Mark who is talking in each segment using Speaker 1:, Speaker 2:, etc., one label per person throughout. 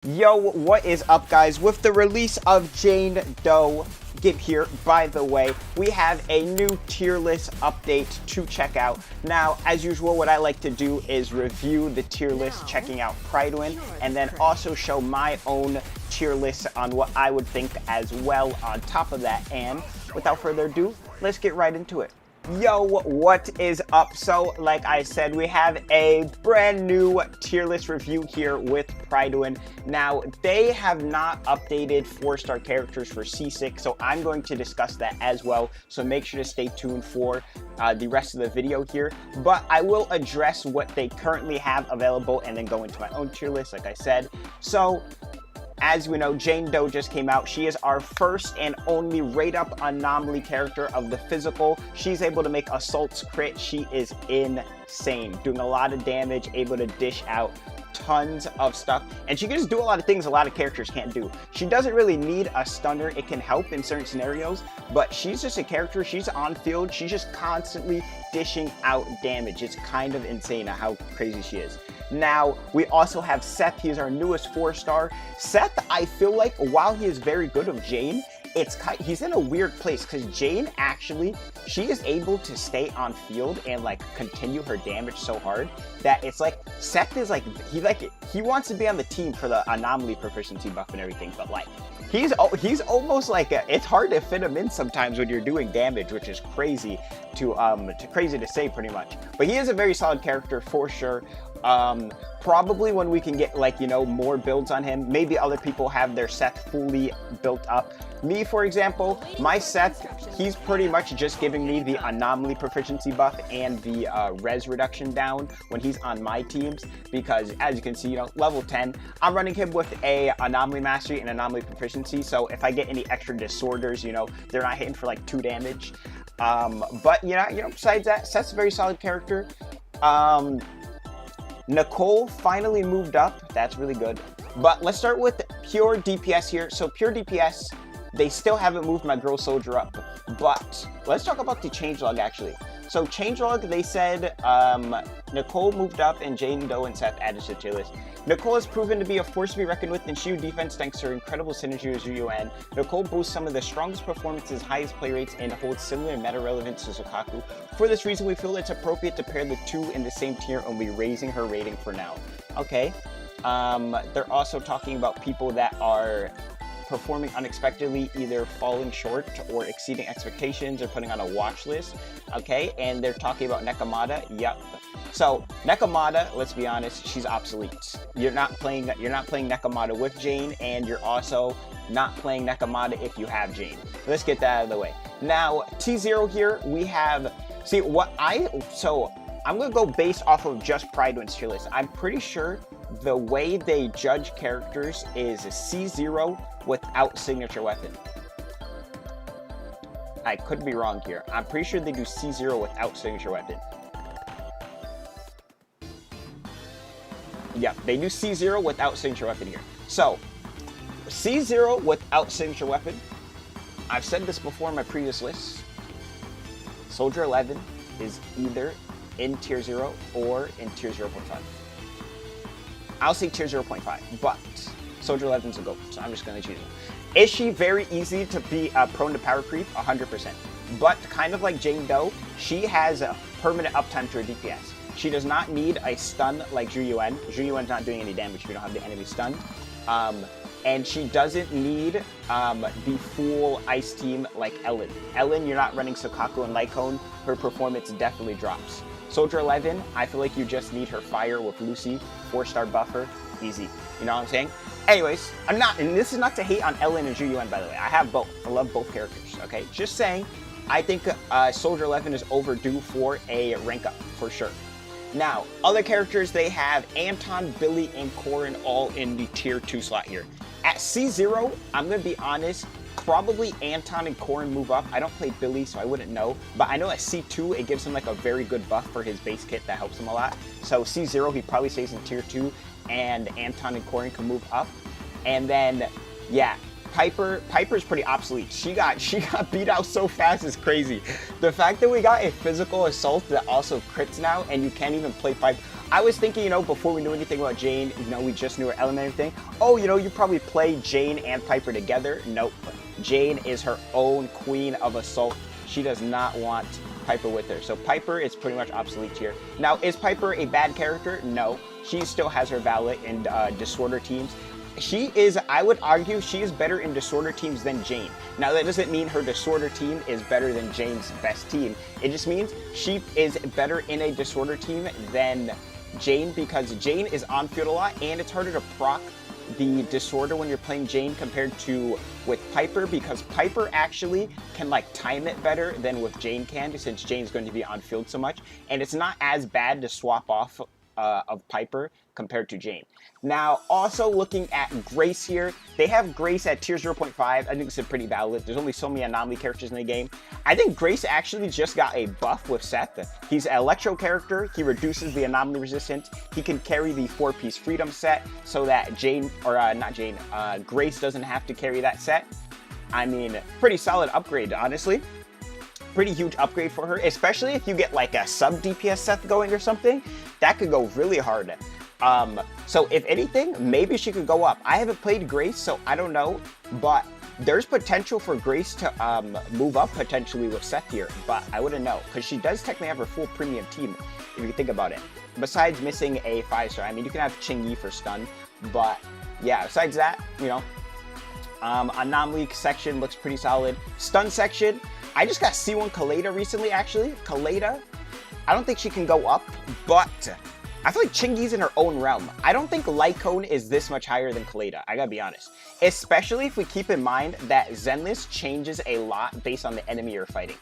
Speaker 1: Yo, what is up, guys? With the release of Jane Doe, Gib here, by the way, we have a new tier list update to check out. Now, as usual, what I like to do is review the tier list, checking out Pridewin, and then also show my own tier list on what I would think as well on top of that. And without further ado, let's get right into it. Yo, what is up? So, like I said, we have a brand new tier list review here with Pridewin. Now, they have not updated 4-star characters for C6, so I'm going to discuss that as well. So make sure to stay tuned for the rest of the video here. But I will address what they currently have available and then go into my own tier list, like I said. So, as we know, Jane Doe just came out. She is our first and only rate-up anomaly character of the physical. She's able to make assaults crit. She is insane, doing a lot of damage, able to dish out tons of stuff, and she can just do a lot of things a lot of characters can't do. She doesn't really need a stunner. It can help in certain scenarios, but she's just a character. She's on field. She's just constantly dishing out damage. It's kind of insane how crazy she is. Now, we also have Seth. He is our newest 4-star. Seth, I feel like, while he is very good with Jane, he's in a weird place because Jane actually, she is able to stay on field and like continue her damage so hard that it's like Seth is like he wants to be on the team for the anomaly proficiency buff and everything, but like he's almost like it's hard to fit him in sometimes when you're doing damage, which is crazy to say pretty much. But he is a very solid character for sure. Probably when we can get more builds on him, maybe other people have their Seth fully built up. Me, for example, my Seth, he's pretty much just giving me the anomaly proficiency buff and the res reduction down when he's on my teams, because as you can see, level 10, I'm running him with a anomaly mastery and anomaly proficiency, so if I get any extra disorders, they're not hitting for like 2 damage. But besides that, Seth's a very solid character. Nicole finally moved up. That's really good. But let's start with pure DPS here. So pure DPS, they still haven't moved my girl soldier up. But let's talk about the changelog actually. So changelog, they said Nicole moved up and Jane Doe and Seth added to the tier list. Nicole has proven to be a force to be reckoned with in shield defense thanks to her incredible synergy with Zhu. Nicole boasts some of the strongest performances, highest play rates, and holds similar meta relevance to Sukaku. For this reason, we feel it's appropriate to pair the two in the same tier and we'll be raising her rating for now. Okay. They're also talking about people that are performing unexpectedly, either falling short or exceeding expectations or putting on a watch list. Okay, and they're talking about Nekomata. Yep. So Nekomata, let's be honest, she's obsolete. You're not playing Nekomata with Jane, and you're also not playing Nekomata if you have Jane. Let's get that out of the way. Now T0 here, we have I'm gonna go based off of just Pridewin's tier list. I'm pretty sure the way they judge characters is C0 without signature weapon. I could be wrong here. I'm pretty sure they do C0 without signature weapon. Yeah, they do C0 without signature weapon here. So, C0 without signature weapon. I've said this before in my previous lists. Soldier 11 is either in tier 0 or in tier 0.5. I'll say tier 0.5, but Soldier 11's a GOAT, so I'm just going to choose it. Is she very easy to be prone to power creep? 100%. But kind of like Jane Doe, she has a permanent uptime to her DPS. She does not need a stun like Zhu Yuan. Zhu Yuan's not doing any damage if you don't have the enemy stunned. And she doesn't need the full ice team like Ellen. Ellen, you're not running Sukaku and Lycone. Her performance definitely drops. Soldier 11, I feel like you just need her fire with Lucy, 4-star buffer, easy. You know what I'm saying? Anyways, and this is not to hate on Ellen and Zhu Yuan, by the way. I have both. I love both characters, okay? Just saying, I think Soldier 11 is overdue for a rank up, for sure. Now, other characters, they have Anton, Billy, and Corin all in the tier 2 slot here. At C0, I'm going to be honest, probably Anton and Corin move up. I don't play Billy, so I wouldn't know. But I know at C2, it gives him like a very good buff for his base kit that helps him a lot. So C0, he probably stays in tier 2, and Anton and Corin can move up. And then, yeah, Piper's pretty obsolete. She got beat out so fast, it's crazy. The fact that we got a physical assault that also crits now, and you can't even play Piper. I was thinking, you know, before we knew anything about Jane, you know, we just knew her element and everything. Oh, you know, you probably play Jane and Piper together. Nope. Jane is her own queen of assault. She does not want Piper with her. So Piper is pretty much obsolete here. Now, is Piper a bad character? No. She still has her valid in disorder teams. She is, I would argue, she is better in disorder teams than Jane. Now, that doesn't mean her disorder team is better than Jane's best team. It just means she is better in a disorder team than Jane, because Jane is on field a lot, and it's harder to proc the disorder when you're playing Jane compared to with Piper, because Piper actually can like time it better than with Jane can, since Jane's going to be on field so much, and it's not as bad to swap off of Piper compared to Jane. Now, also looking at Grace here, they have Grace at tier 0.5. I think it's a pretty valid. There's only so many anomaly characters in the game. I think Grace actually just got a buff with Seth. He's an electro character. He reduces the anomaly resistance. He can carry the 4-piece freedom set so that Jane, or not Jane, Grace doesn't have to carry that set. I mean, pretty solid upgrade, honestly. Pretty huge upgrade for her, especially if you get like a sub DPS Seth going or something. That could go really hard. So if anything, maybe she could go up. I haven't played Grace, so I don't know, but there's potential for Grace to move up potentially with Seth here, but I wouldn't know, because she does technically have her full premium team, if you think about it. Besides missing a 5-star, I mean, you can have Ching-Yi for stun, but yeah, besides that, you know, anomaly section looks pretty solid. Stun section, I just got C1 Kaleda recently, actually. Kaleda, I don't think she can go up, but I feel like Ching-Yi's in her own realm. I don't think Lycone is this much higher than Kaleda, I gotta be honest. Especially if we keep in mind that Zenless changes a lot based on the enemy you're fighting.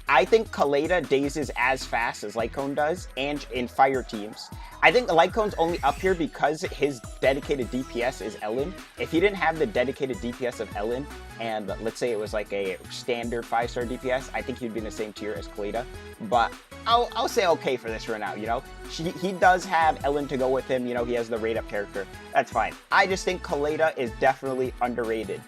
Speaker 1: I think Kaleda dazes as fast as Lycone does, and in fire teams. I think Lycone's only up here because his dedicated DPS is Ellen. If he didn't have the dedicated DPS of Ellen, and let's say it was like a standard 5-star DPS, I think he'd be in the same tier as Kaleda. But I'll say okay for this right now, you know? He does have Ellen to go with him, you know, he has the rate up character. That's fine. I just think Kaleda is definitely underrated.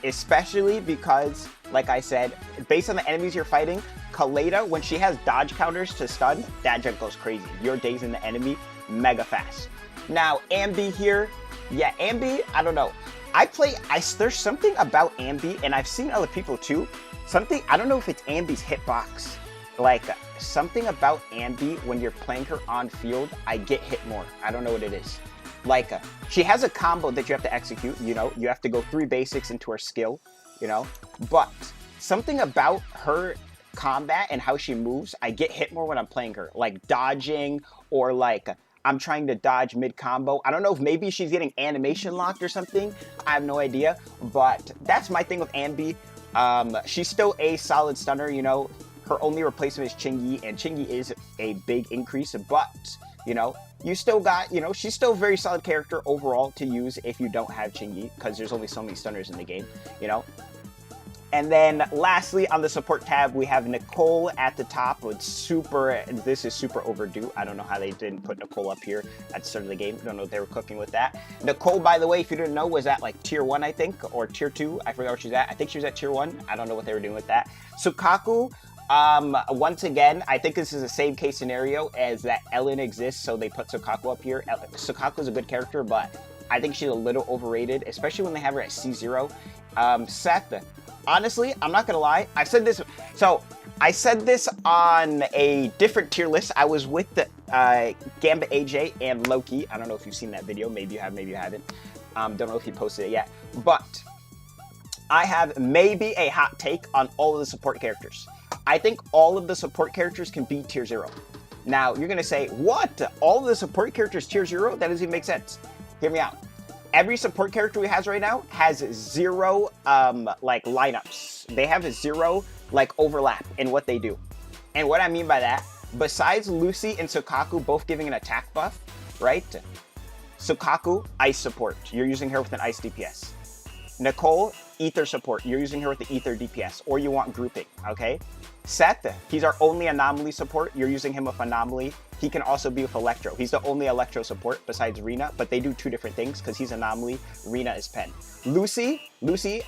Speaker 1: Especially because, like I said, based on the enemies you're fighting, Kaleda, when she has dodge counters to stun, that jump goes crazy. You're dazing the enemy mega fast. Now, Ambi here, yeah, Ambi, I don't know. There's something about Ambi, and I've seen other people too. I don't know if it's Ambi's hitbox. Like, something about Ambi, when you're playing her on field, I get hit more. I don't know what it is. Like, she has a combo that you have to execute, you know, you have to go 3 basics into her skill, you know, but something about her combat and how she moves, I get hit more when I'm playing her, like dodging, or like I'm trying to dodge mid combo. I don't know if maybe she's getting animation locked or something, I have no idea, but that's my thing with Ambi. She's still a solid stunner, you know, her only replacement is Ching-Yi, and Ching-Yi is a big increase, but you know, you still got, you know, she's still a very solid character overall to use if you don't have Ching-Yi, because there's only so many stunners in the game, you know. And then lastly, on the support tab, we have Nicole at the top with this is super overdue. I don't know how they didn't put Nicole up here at the start of the game. I don't know what they were cooking with that. Nicole, by the way, if you didn't know, was at like tier 1, I think, or tier 2. I forgot where she's at. I think she was at tier 1. I don't know what they were doing with that. Sukaku, once again, I think this is the same case scenario as that Ellen exists, so they put Sukaku up here. Sukaku's a good character, but I think she's a little overrated, especially when they have her at C0. Seth, honestly, I'm not gonna lie, I said this on a different tier list. I was with the Gambit AJ and Loki. I don't know if you've seen that video, maybe you have, maybe you haven't. Don't know if he posted it yet, but I have maybe a hot take on all of the support characters. I think all of the support characters can beat tier 0. Now, you're gonna say, what? All of the support characters tier 0? That doesn't even make sense. Hear me out. Every support character we has right now has 0 like lineups. They have a 0 like overlap in what they do. And what I mean by that, besides Lucy and Sukaku both giving an attack buff, right? Sukaku, ice support. You're using her with an ice DPS. Nicole, ether support. You're using her with the ether DPS, or you want grouping, okay? Seth, he's our only anomaly support. You're using him with anomaly. He can also be with Electro. He's the only Electro support besides Rina, but they do two different things because he's anomaly, Rina is pen. Lucy,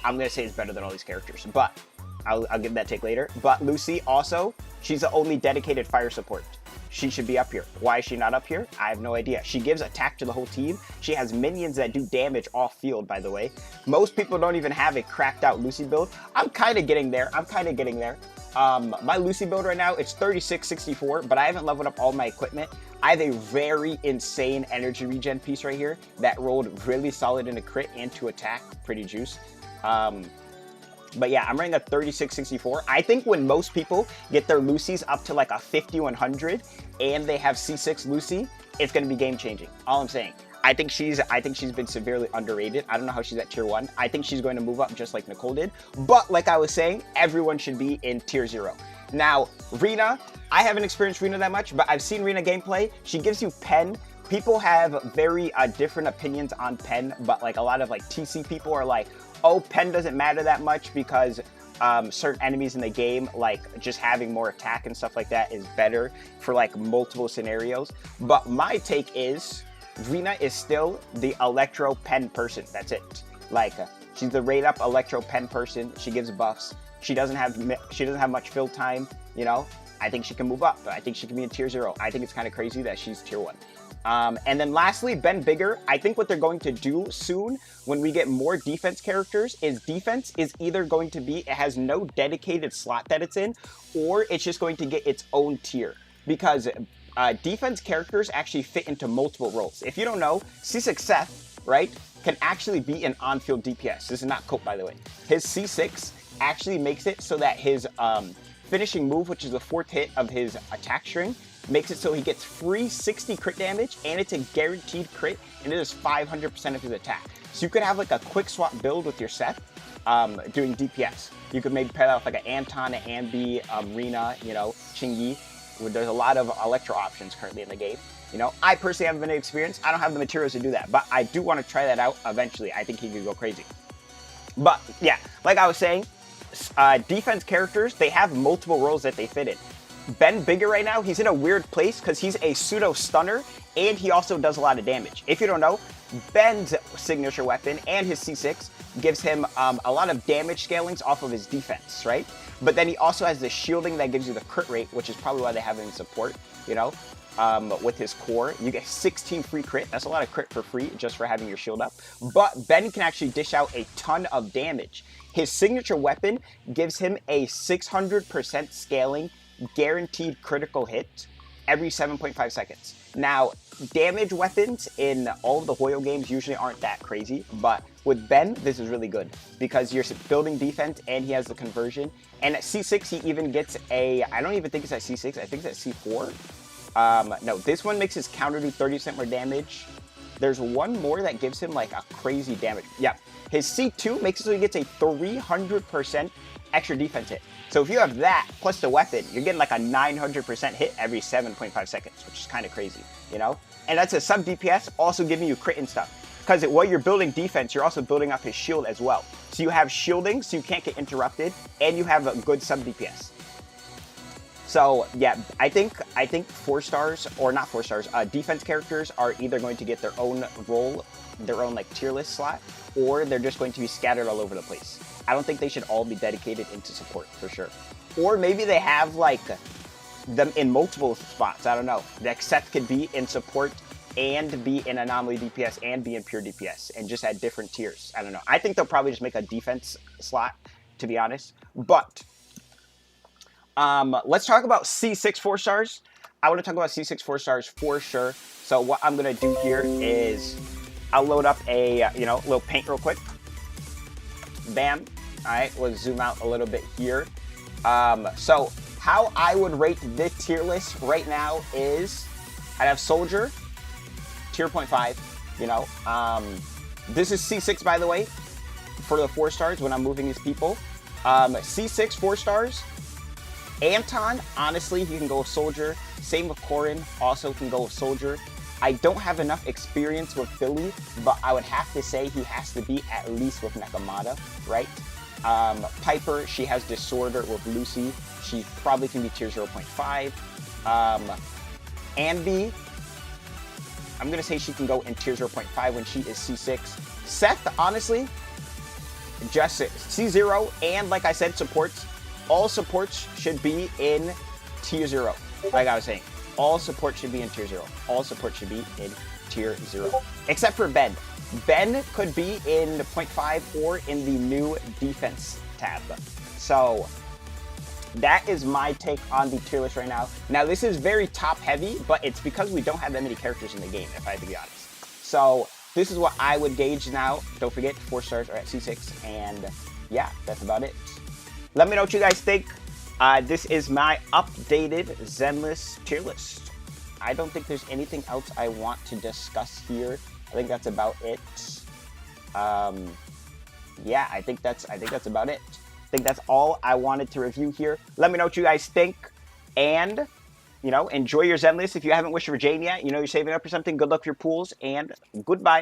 Speaker 1: I'm gonna say is better than all these characters, but I'll give that take later. But Lucy also, she's the only dedicated fire support. She should be up here. Why is she not up here? I have no idea. She gives attack to the whole team. She has minions that do damage off field, by the way. Most people don't even have a cracked out Lucy build. I'm kind of getting there. My Lucy build right now, it's 3664, but I haven't leveled up all my equipment. I have a very insane energy regen piece right here that rolled really solid in a crit and to attack. Pretty juice. But yeah, I'm running a 3664. I think when most people get their Lucys up to like a 5100 and they have C6 Lucy, it's going to be game changing. All I'm saying. I think she's been severely underrated. I don't know how she's at tier 1. I think she's going to move up just like Nicole did. But like I was saying, everyone should be in tier 0. Now, Rina, I haven't experienced Rina that much, but I've seen Rina gameplay. She gives you pen. People have very different opinions on pen, but like a lot of like TC people are like, oh, pen doesn't matter that much because certain enemies in the game, like just having more attack and stuff like that is better for like multiple scenarios. But my take is Rina is still the Electro pen person. That's it. Like she's the rate up Electro pen person. She gives buffs. She doesn't have much fill time. You know, I think she can move up. I think she can be in tier 0. I think it's kind of crazy that she's tier 1. And then lastly, Ben Bigger. I think what they're going to do soon when we get more defense characters is defense is either going to be, it has no dedicated slot that it's in, or it's just going to get its own tier. Because defense characters actually fit into multiple roles. If you don't know, C6 Seth, right, can actually be an on-field DPS. This is not Cope, by the way. His C6 actually makes it so that his finishing move, which is the 4th hit of his attack string, makes it so he gets free 60 crit damage, and it's a guaranteed crit, and it is 500% of his attack. So you could have like a quick swap build with your Seth doing DPS. You could maybe pair that with like an Anton, an Ambi, Rina, you know, Chingy. There's a lot of Electro options currently in the game. You know, I personally haven't been experienced. I don't have the materials to do that, but I do want to try that out eventually. I think he could go crazy. But yeah, like I was saying, defense characters, they have multiple roles that they fit in. Ben Bigger right now, he's in a weird place because he's a pseudo stunner and he also does a lot of damage. If you don't know, Ben's signature weapon and his C6 gives him a lot of damage scalings off of his defense, right? But then he also has the shielding that gives you the crit rate, which is probably why they have him in support, you know? With his core, you get 16 free crit. That's a lot of crit for free just for having your shield up. But Ben can actually dish out a ton of damage. His signature weapon gives him a 600% scaling guaranteed critical hit every 7.5 seconds. Now, damage weapons in all of the Hoyo games usually aren't that crazy, but with Ben, this is really good because you're building defense and he has the conversion. And at C6, he even gets a, I don't even think it's at C6, I think it's at C4. No, this one makes his counter do 30% more damage. There's one more that gives him like a crazy damage. Yeah, his C2 makes it so he gets a 300% extra defense hit. So if you have that plus the weapon, you're getting like a 900% hit every 7.5 seconds, which is kind of crazy, you know? And that's a sub DPS also giving you crit and stuff. Because while you're building defense, you're also building up his shield as well. So you have shielding, so you can't get interrupted, and you have a good sub DPS. So yeah, I think 4 stars, or not 4 stars, defense characters are either going to get their own role, their own like tier list slot, or they're just going to be scattered all over the place. I don't think they should all be dedicated into support for sure. Or maybe they have like them in multiple spots. I don't know. Like Seth could be in support and be in anomaly DPS and be in pure DPS and just at different tiers. I don't know. I think they'll probably just make a defense slot, to be honest. But let's talk about C6 4 stars. I want to talk about C6 4 stars for sure. So what I'm going to do here is I'll load up a, little paint real quick. Bam. All right, we'll zoom out a little bit here. So how I would rate this tier list right now is I'd have Soldier, tier 0.5, this is C6, by the way, for the 4 stars when I'm moving these people. C6 4 stars. Anton, honestly, he can go with Soldier. Same with Corin, also can go with Soldier. I don't have enough experience with Philly, but I would have to say he has to be at least with Nekomata, right? Piper, she has Disorder with Lucy. She probably can be tier 0.5. Andy, I'm going to say she can go in tier 0.5 when she is C6. Seth, honestly, just C0, and like I said, supports. All supports should be in tier 0. Like I was saying, all support should be in tier 0. All support should be in tier 0. Except for Ben. Ben could be in 0.5 or in the new defense tab. So that is my take on the tier list right now. Now, this is very top heavy, but it's because we don't have that many characters in the game, if I have to be honest. So this is what I would gauge now. Don't forget, 4 stars are at C6. And yeah, that's about it. Let me know what you guys think. This is my updated Zenless tier list. I don't think there's anything else I want to discuss here. I think that's about it. Yeah, I think that's about it. I think that's all I wanted to review here. Let me know what you guys think, and you know, enjoy your Zenless. If you haven't wished for Jane yet, you know, you're saving up for something. Good luck for your pools, and goodbye.